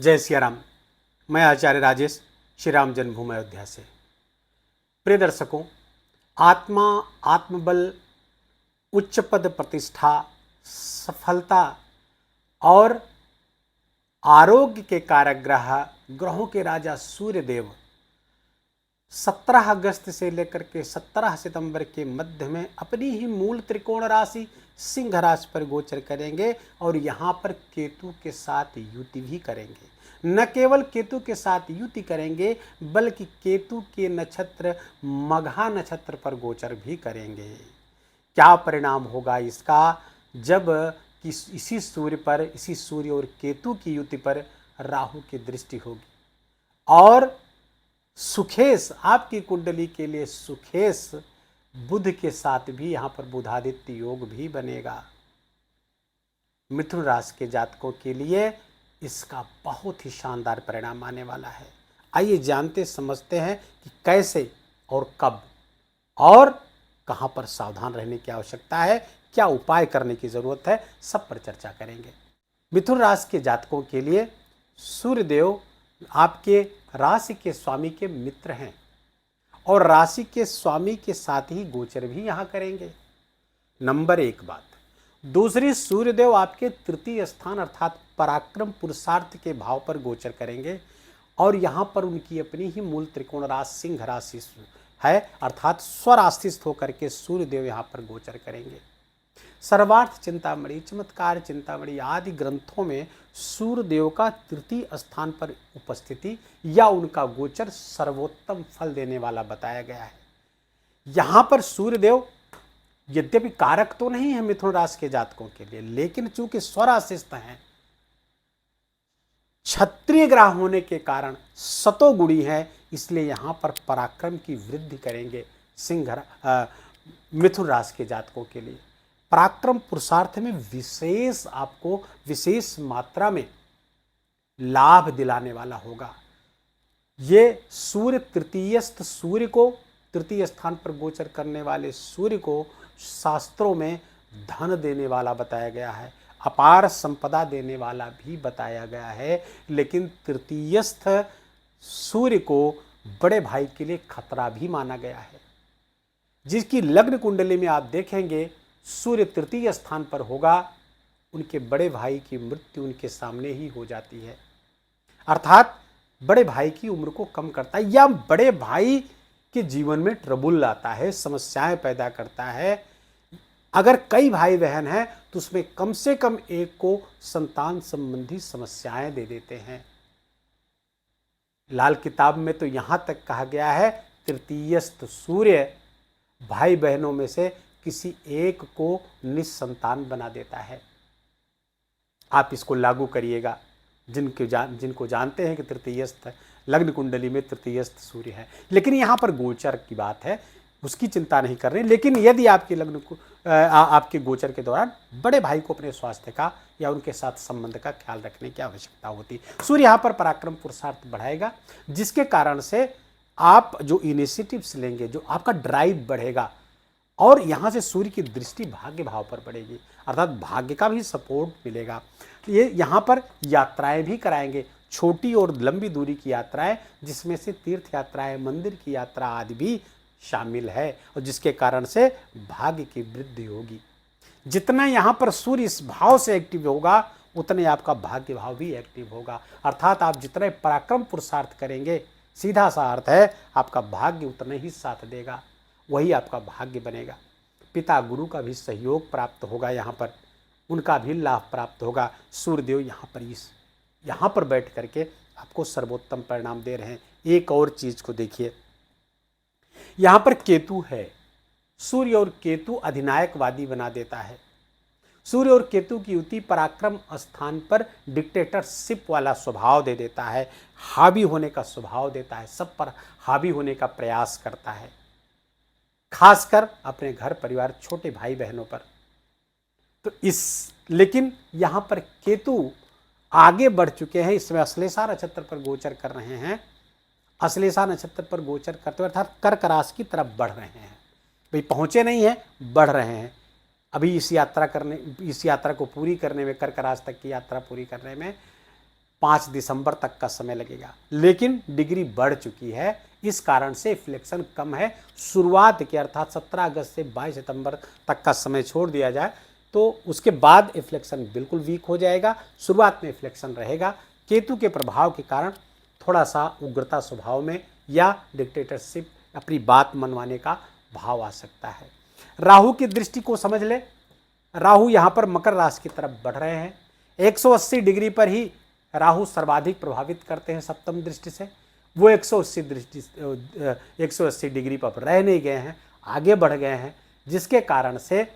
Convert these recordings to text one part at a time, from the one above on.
जय सिया राम। मैं आचार्य राजेश श्री राम जन्मभूमि अयोध्या से। प्रिय दर्शकों, आत्मा, आत्मबल, उच्च पद प्रतिष्ठा, सफलता और आरोग्य के कारक ग्रहों के राजा सूर्य देव 17 अगस्त से लेकर के 17 सितंबर के मध्य में अपनी ही मूल त्रिकोण राशि सिंह राशि पर गोचर करेंगे और यहाँ पर केतु के साथ युति भी करेंगे। न केवल केतु के साथ युति करेंगे बल्कि केतु के नक्षत्र मघा नक्षत्र पर गोचर भी करेंगे। क्या परिणाम होगा इसका जब इसी सूर्य और केतु की युति पर राहु की दृष्टि होगी और सुखेश आपकी कुंडली के लिए सुखेश बुध के साथ भी यहाँ पर बुधादित्य योग भी बनेगा। मिथुन राशि के जातकों के लिए इसका बहुत ही शानदार परिणाम आने वाला है। आइए जानते समझते हैं कि कैसे और कब और कहाँ पर सावधान रहने की आवश्यकता है, क्या उपाय करने की जरूरत है, सब पर चर्चा करेंगे। मिथुन राशि के जातकों के लिए सूर्यदेव आपके राशि के स्वामी के मित्र हैं और राशि के स्वामी के साथ ही गोचर भी यहाँ करेंगे। नंबर एक बात। दूसरी, सूर्यदेव आपके तृतीय स्थान अर्थात पराक्रम पुरुषार्थ के भाव पर गोचर करेंगे और यहाँ पर उनकी अपनी ही मूल त्रिकोण राशि सिंह राशि है अर्थात स्वराशिस्थ होकर के सूर्यदेव यहाँ पर गोचर करेंगे। सर्वार्थ चिंतामणि, चमत्कार चिंतामणि आदि ग्रंथों में सूर्यदेव का तृतीय स्थान पर उपस्थिति या उनका गोचर सर्वोत्तम फल देने वाला बताया गया है। यहाँ पर सूर्यदेव यद्यपि कारक तो नहीं है मिथुन राशि के जातकों के लिए, लेकिन चूंकि स्वराशिस्थ हैं, क्षत्रिय ग्रह होने के कारण सतोगुणी है, इसलिए यहाँ पर पराक्रम की वृद्धि करेंगे मिथुन राशि के जातकों के लिए। पराक्रम पुरुषार्थ में आपको विशेष मात्रा में लाभ दिलाने वाला होगा। ये सूर्य तृतीय स्थान पर गोचर करने वाले सूर्य को शास्त्रों में धन देने वाला बताया गया है, अपार संपदा देने वाला भी बताया गया है, लेकिन तृतीयस्थ सूर्य को बड़े भाई के लिए खतरा भी माना गया है। जिसकी लग्न कुंडली में आप देखेंगे सूर्य तृतीय स्थान पर होगा, उनके बड़े भाई की मृत्यु उनके सामने ही हो जाती है, अर्थात बड़े भाई की उम्र को कम करता है या बड़े भाई के जीवन में ट्रबुल लाता है, समस्याएं पैदा करता है। अगर कई भाई बहन हैं तो उसमें कम से कम एक को संतान संबंधी समस्याएं दे देते हैं। लाल किताब में तो यहां तक कहा गया है तृतीयस्थ सूर्य भाई बहनों में से किसी एक को निस्संतान बना देता है। आप इसको लागू करिएगा। जिनको जानते हैं कि तृतीयस्थ लग्न कुंडली में तृतीयस्थ सूर्य है, लेकिन यहाँ पर गोचर की बात है, उसकी चिंता नहीं कर रहे। लेकिन यदि आपके आपके गोचर के दौरान बड़े भाई को अपने स्वास्थ्य का या उनके साथ संबंध का ख्याल रखने की आवश्यकता होती, सूर्य यहाँ पर पराक्रम पुरुषार्थ बढ़ाएगा, जिसके कारण से आप जो इनिशिएटिव्स लेंगे, जो आपका ड्राइव बढ़ेगा और यहाँ से सूर्य की दृष्टि भाग्य भाव पर पड़ेगी, अर्थात भाग्य का भी सपोर्ट मिलेगा। ये यहाँ पर यात्राएं भी कराएंगे, छोटी और लंबी दूरी की यात्राएं, जिसमें से तीर्थ यात्राएं, मंदिर की यात्रा आदि भी शामिल है और जिसके कारण से भाग्य की वृद्धि होगी। जितना यहाँ पर सूर्य इस भाव से एक्टिव होगा उतने आपका भाग्य भाव भी एक्टिव होगा, अर्थात आप जितने पराक्रम पुरुषार्थ करेंगे, सीधा सा अर्थ है आपका भाग्य उतना ही साथ देगा, वही आपका भाग्य बनेगा। पिता गुरु का भी सहयोग प्राप्त होगा, यहाँ पर उनका भी लाभ प्राप्त होगा। सूर्यदेव यहाँ पर बैठ करके आपको सर्वोत्तम परिणाम दे रहे हैं। एक और चीज को देखिए, यहाँ पर केतु है, सूर्य और केतु अधिनायकवादी बना देता है। सूर्य और केतु की युति पराक्रम स्थान पर डिक्टेटरशिप वाला स्वभाव दे देता है, हावी होने का स्वभाव देता है, सब पर हावी होने का प्रयास करता है, खासकर अपने घर परिवार छोटे भाई बहनों पर। तो लेकिन यहाँ पर केतु आगे बढ़ चुके हैं, इसमें अश्लेषा नक्षत्र पर गोचर कर रहे हैं, अश्लेषा नक्षत्र पर गोचर करते हुए अर्थात कर्क राशि की तरफ बढ़ रहे हैं। भाई पहुंचे नहीं हैं, बढ़ रहे हैं। अभी इस यात्रा को पूरी करने में, कर्क राशि तक की यात्रा पूरी करने में 5 दिसंबर तक का समय लगेगा, लेकिन डिग्री बढ़ चुकी है, इस कारण से इफ्लेक्शन कम है। शुरुआत के अर्थात 17 अगस्त से 22 सितंबर तक का समय छोड़ दिया जाए तो उसके बाद इफ्लेक्शन बिल्कुल वीक हो जाएगा। शुरुआत में इफ्लेक्शन रहेगा। केतु के प्रभाव के कारण थोड़ा सा उग्रता स्वभाव में या डिक्टेटरशिप, अपनी बात मनवाने का भाव आ सकता है। राहु की दृष्टि को समझ ले। राहु यहाँ पर मकर राशि की तरफ बढ़ रहे हैं। 180 डिग्री पर ही राहु सर्वाधिक प्रभावित करते हैं सप्तम दृष्टि से। वो 180 डिग्री पर रह नहीं गए हैं, आगे बढ़ गए हैं, जिसके कारण से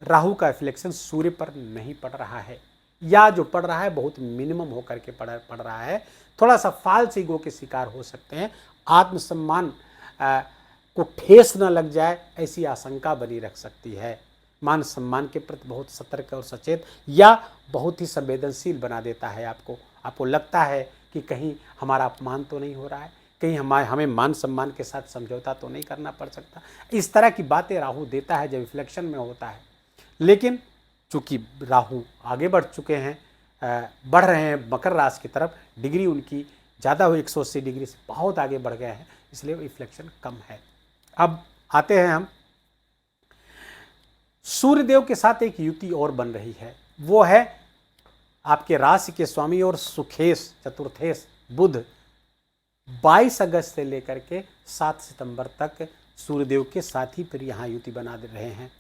राहु का इफ्लेक्शन सूर्य पर नहीं पड़ रहा है, या जो पड़ रहा है बहुत मिनिमम होकर के पड़ रहा है। थोड़ा सा फाल्स ईगो के शिकार हो सकते हैं। आत्मसम्मान को ठेस न लग जाए ऐसी आशंका बनी रख सकती है। मान सम्मान के प्रति बहुत सतर्क और सचेत या बहुत ही संवेदनशील बना देता है आपको लगता है कि कहीं हमारा अपमान तो नहीं हो रहा है, कहीं हमें मान सम्मान के साथ समझौता तो नहीं करना पड़ सकता। इस तरह की बातें राहु देता है जब इफ्लेक्शन में होता है। लेकिन चूंकि राहु आगे बढ़ चुके हैं, बढ़ रहे हैं मकर राशि की तरफ, डिग्री उनकी ज़्यादा हुई 180 डिग्री से बहुत आगे बढ़ गए हैं, इसलिए इफ्लेक्शन कम है। अब आते हैं हम सूर्यदेव के साथ एक युति और बन रही है, वो है आपके राशि के स्वामी और सुखेश चतुर्थेश बुध 22 अगस्त से लेकर के 7 सितंबर तक सूर्यदेव के साथ ही फिर यहाँ युति बना दे रहे हैं।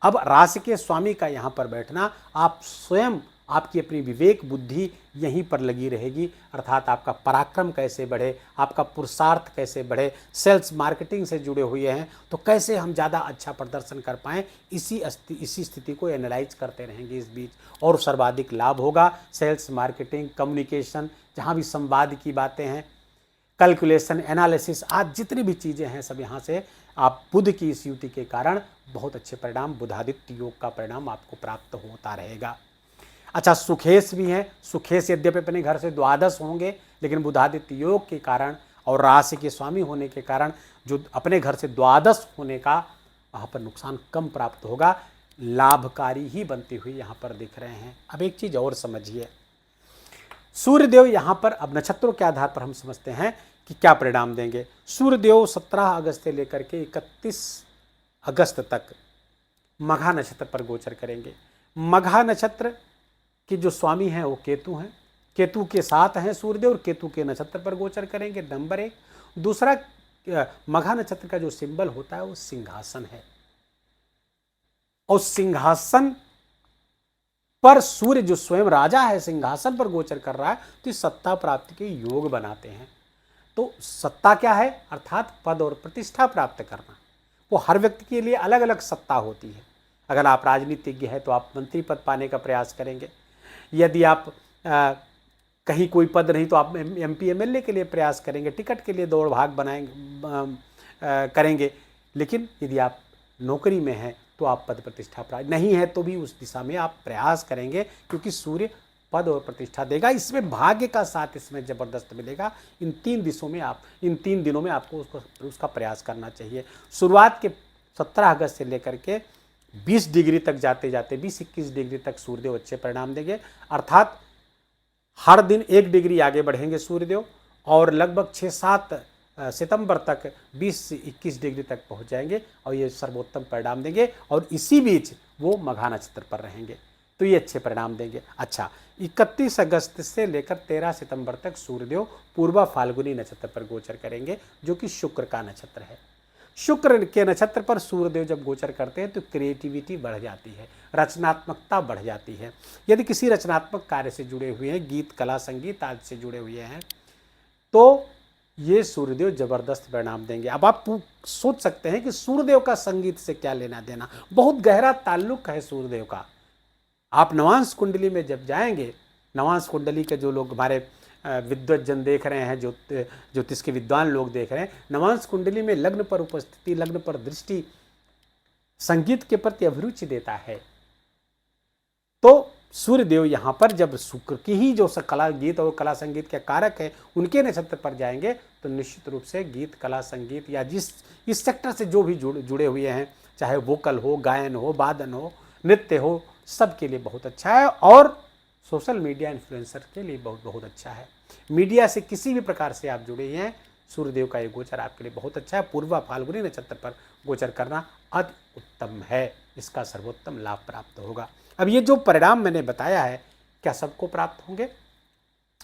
अब राशि के स्वामी का यहाँ पर बैठना, आप स्वयं आपकी अपनी विवेक बुद्धि यहीं पर लगी रहेगी, अर्थात आपका पराक्रम कैसे बढ़े, आपका पुरुषार्थ कैसे बढ़े। सेल्स मार्केटिंग से जुड़े हुए हैं तो कैसे हम ज़्यादा अच्छा प्रदर्शन कर पाएँ, इसी स्थिति को एनालाइज करते रहेंगे इस बीच, और सर्वाधिक लाभ होगा। सेल्स मार्केटिंग, कम्युनिकेशन, जहाँ भी संवाद की बातें हैं, कैलकुलेशन, एनालिसिस, आज जितनी भी चीज़ें हैं सब यहाँ से आप बुध की इस युति के कारण बहुत अच्छे परिणाम, बुधादित्य योग का परिणाम आपको प्राप्त होता रहेगा। अच्छा, सुखेश भी हैं। सुखेश यद्यपि अपने घर से द्वादश होंगे, लेकिन बुधादित्य योग के कारण और राशि के स्वामी होने के कारण जो अपने घर से द्वादश होने का वहाँ पर नुकसान कम प्राप्त होगा, लाभकारी ही बनती हुई यहाँ पर दिख रहे हैं। अब एक चीज़ और समझिए, सूर्यदेव यहाँ पर अब नक्षत्रों के आधार पर हम समझते हैं कि क्या परिणाम देंगे। सूर्यदेव 17 अगस्त से लेकर के 31 अगस्त तक मघा नक्षत्र पर गोचर करेंगे। मघा नक्षत्र के जो स्वामी हैं वो केतु हैं, केतु के साथ हैं सूर्यदेव और केतु के नक्षत्र पर गोचर करेंगे, नंबर 1। दूसरा, मघा नक्षत्र का जो सिंबल होता है वो सिंहासन है, और सिंहासन पर सूर्य जो स्वयं राजा है सिंहासन पर गोचर कर रहा है, तो इस सत्ता प्राप्ति के योग बनाते हैं। तो सत्ता क्या है, अर्थात पद और प्रतिष्ठा प्राप्त करना। वो हर व्यक्ति के लिए अलग अलग सत्ता होती है। अगर आप राजनीतिज्ञ हैं तो आप मंत्री पद पाने का प्रयास करेंगे, यदि आप कहीं कोई पद नहीं तो आप एमपी एमएलए के लिए प्रयास करेंगे, टिकट के लिए दौड़ भाग करेंगे। लेकिन यदि आप नौकरी में हैं तो आप पद प्रतिष्ठा प्राप्त नहीं है तो भी उस दिशा में आप प्रयास करेंगे, क्योंकि सूर्य पद और प्रतिष्ठा देगा। इसमें भाग्य का साथ इसमें जबरदस्त मिलेगा। इन 3 दिनों में आपको उसका प्रयास करना चाहिए। शुरुआत के 17 अगस्त से लेकर के 20 डिग्री तक जाते जाते 20-21 डिग्री तक सूर्यदेव अच्छे परिणाम देंगे, अर्थात हर दिन 1 डिग्री आगे बढ़ेंगे सूर्यदेव, और लगभग 6-7 सितंबर तक 20 से 21 डिग्री तक पहुंच जाएंगे और ये सर्वोत्तम परिणाम देंगे। और इसी बीच वो मघा नक्षत्र पर रहेंगे तो ये अच्छे परिणाम देंगे। अच्छा, 31 अगस्त से लेकर 13 सितंबर तक सूर्यदेव पूर्वा फाल्गुनी नक्षत्र पर गोचर करेंगे, जो कि शुक्र का नक्षत्र है। शुक्र के नक्षत्र पर सूर्यदेव जब गोचर करते हैं तो क्रिएटिविटी बढ़ जाती है, रचनात्मकता बढ़ जाती है। यदि किसी रचनात्मक कार्य से जुड़े हुए हैं, गीत, कला, संगीत आदि से जुड़े हुए हैं, तो ये सूर्यदेव जबरदस्त परिणाम देंगे। अब आप सोच सकते हैं कि सूर्यदेव का संगीत से क्या लेना देना, बहुत गहरा ताल्लुक है सूर्यदेव का। आप नवांश कुंडली में जब जाएंगे, नवांश कुंडली के जो लोग हमारे विद्वज्जन देख रहे हैं, ज्योतिष के विद्वान लोग देख रहे हैं, नवांश कुंडली में लग्न पर उपस्थिति, लग्न पर दृष्टि संगीत के प्रति अभिरुचि देता है। तो सूर्यदेव यहाँ पर जब शुक्र की ही जो कला, गीत और कला संगीत के कारक है, उनके नक्षत्र पर जाएंगे तो निश्चित रूप से गीत, कला, संगीत या जिस इस सेक्टर से जो भी जुड़े हुए हैं, चाहे वोकल हो, गायन हो, वादन हो, नृत्य हो, सबके लिए बहुत अच्छा है। और सोशल मीडिया इन्फ्लुएंसर के लिए बहुत बहुत अच्छा है। मीडिया से किसी भी प्रकार से आप जुड़े हैं, सूर्यदेव का ये गोचर आपके लिए बहुत अच्छा है। पूर्वा फाल्गुनी नक्षत्र पर गोचर करना अति उत्तम है, इसका सर्वोत्तम लाभ प्राप्त होगा। अब ये जो परिणाम मैंने बताया है, क्या सबको प्राप्त होंगे?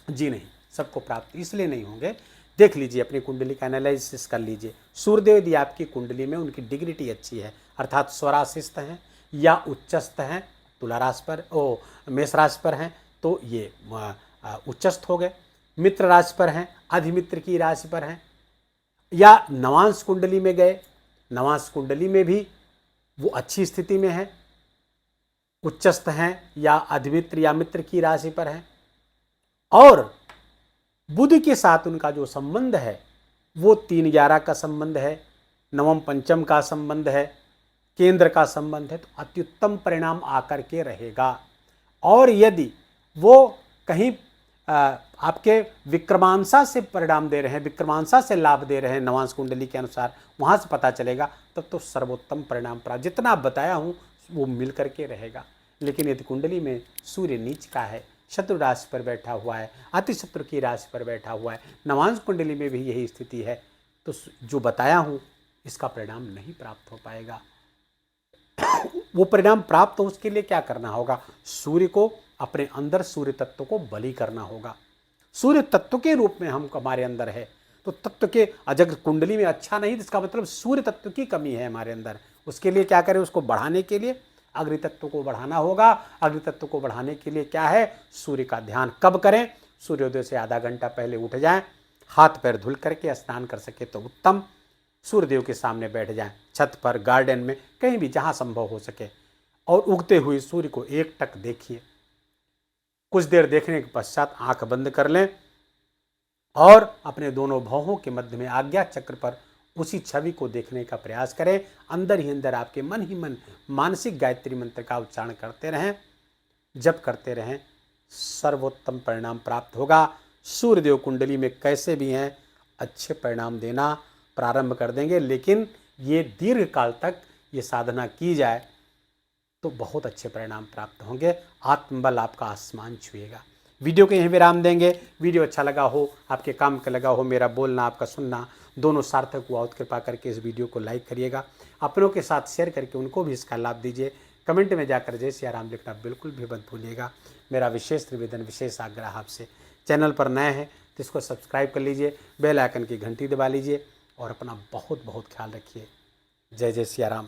जी नहीं, सबको प्राप्त इसलिए नहीं होंगे। देख लीजिए, अपनी कुंडली का एनालिसिस कर लीजिए। सूर्यदेव यदि आपकी कुंडली में उनकी डिग्निटी अच्छी है, अर्थात स्वराशिस्थ हैं या उच्चस्थ हैं, तुला राशि पर मेष राशि पर हैं तो ये उच्चस्थ हो गए। मित्र राशि पर हैं, अधिमित्र की राशि पर हैं, या नवांश कुंडली में गए, नवांश कुंडली में भी वो अच्छी स्थिति में है, उच्चस्थ हैं या अधिमित्र या मित्र की राशि पर हैं, और बुध के साथ उनका जो संबंध है वो 3-11 का संबंध है, नवम पंचम का संबंध है, केंद्र का संबंध है, तो अत्युत्तम परिणाम आकर के रहेगा। और यदि वो कहीं आपके विक्रमांशा से परिणाम दे रहे हैं, विक्रमांशा से लाभ दे रहे हैं नवांश कुंडली के अनुसार, वहां से पता चलेगा, तब तो सर्वोत्तम परिणाम प्राप्त, जितना बताया हूं वो मिल करके रहेगा। लेकिन यदि कुंडली में सूर्य नीच का है, शत्रु राशि पर बैठा हुआ है, अति शत्रु की राशि पर बैठा हुआ है, नवांश कुंडली में भी यही स्थिति है, तो जो बताया हूं इसका परिणाम नहीं प्राप्त हो पाएगा। वो परिणाम प्राप्त हो उसके लिए क्या करना होगा? सूर्य को अपने अंदर सूर्य तत्व को बलि करना होगा। सूर्य तत्व के रूप में हम हमारे अंदर है, तो तत्व के अजग कुंडली में अच्छा नहीं, इसका मतलब सूर्य तत्व की कमी है हमारे अंदर। उसके लिए क्या करें? उसको बढ़ाने के लिए अग्नि तत्व को बढ़ाना होगा। अग्नि तत्व को बढ़ाने के लिए क्या है? सूर्य का ध्यान कब करें? सूर्योदय से आधा घंटा पहले उठ जाएं, हाथ पैर धुल करके स्नान कर सके तो उत्तम। सूर्यदेव के सामने बैठ जाएं, छत पर, गार्डन में, कहीं भी जहां संभव हो सके, और उगते हुए सूर्य को एकटक देखिए। कुछ देर देखने के पश्चात आंख बंद कर लें और अपने दोनों भौहों के मध्य में आज्ञा चक्र पर उसी छवि को देखने का प्रयास करें। अंदर ही अंदर आपके मन ही मन मानसिक गायत्री मंत्र का उच्चारण करते रहें, जप करते रहें, सर्वोत्तम परिणाम प्राप्त होगा। सूर्यदेव कुंडली में कैसे भी हैं, अच्छे परिणाम देना प्रारंभ कर देंगे। लेकिन ये दीर्घ काल तक ये साधना की जाए तो बहुत अच्छे परिणाम प्राप्त होंगे। आत्मबल आपका आसमान छुएगा। वीडियो को यहीं विराम देंगे। वीडियो अच्छा लगा हो, आपके काम का लगा हो, मेरा बोलना आपका सुनना दोनों सार्थक हुआ, तो कृपा करके इस वीडियो को लाइक करिएगा, अपनों के साथ शेयर करके उनको भी इसका लाभ दीजिए। कमेंट में जाकर जय सिया राम लिखना बिल्कुल भी मत भूलिएगा। मेरा विशेष निवेदन, विशेष आग्रह आपसे, चैनल पर नए हैं तो इसको सब्सक्राइब कर लीजिए, बेल आइकन की घंटी दबा लीजिए और अपना बहुत बहुत ख्याल रखिए। जय जय सिया राम।